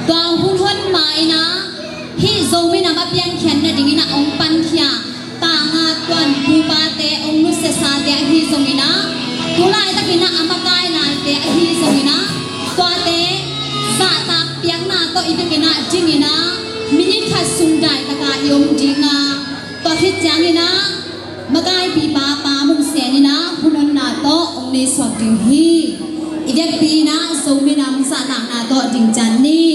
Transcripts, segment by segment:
ตัวหุ่นหุ่นไม้นะฮิโซไม่นำมาเปลี่ยนเขียนนะดิ้งนะองปันเขียตางาตวนภูปาเตองนุสสาเตฮิโซมินะตุลายตะกินะอามากายนาเตฮิโซมินะตัวเตสาตาเปียกนาโตอิตกินะจิงินะมินิขัดสุงได้ตะกายมจิงาตัวคิดจังนี่นะมากายปีปาปามุงเสียนี่นะหุ่นนาโตองในสวดดิ้งฮีอีเด็กปีนะโซมินะมุสานานาโตดิ้งจันนี่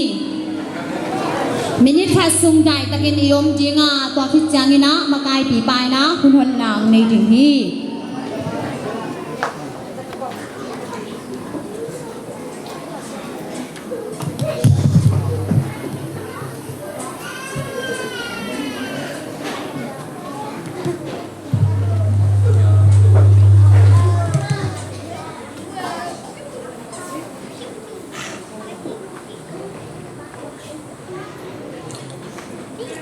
มินิทัศสุงได้ตะกินยมจีงาตัวคิดจังนี่นะมากายปีปายนะคุณหนนางในดิ่งนี้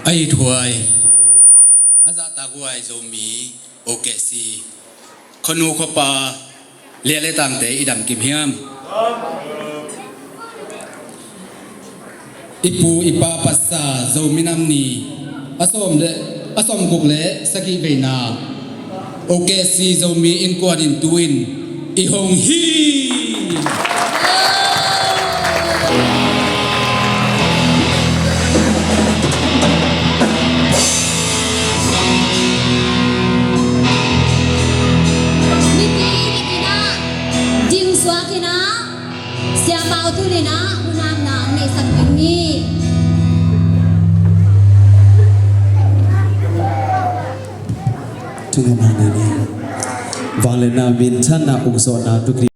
ไอ้ถวยอาซาตากวยโซมีโอเคซีขนูขปาเลียเลตังเตอีดำกิมเฮียมอิปูอิปาปัสสาโซมินัมนีอสมกุกเลสกิเวนาโอเคซีโซมีอินกวาดินตุวินอิฮงฮีsiapa tu ni nak unang nang ni saking ni tu yang mana ni Valena min chana ungso na tu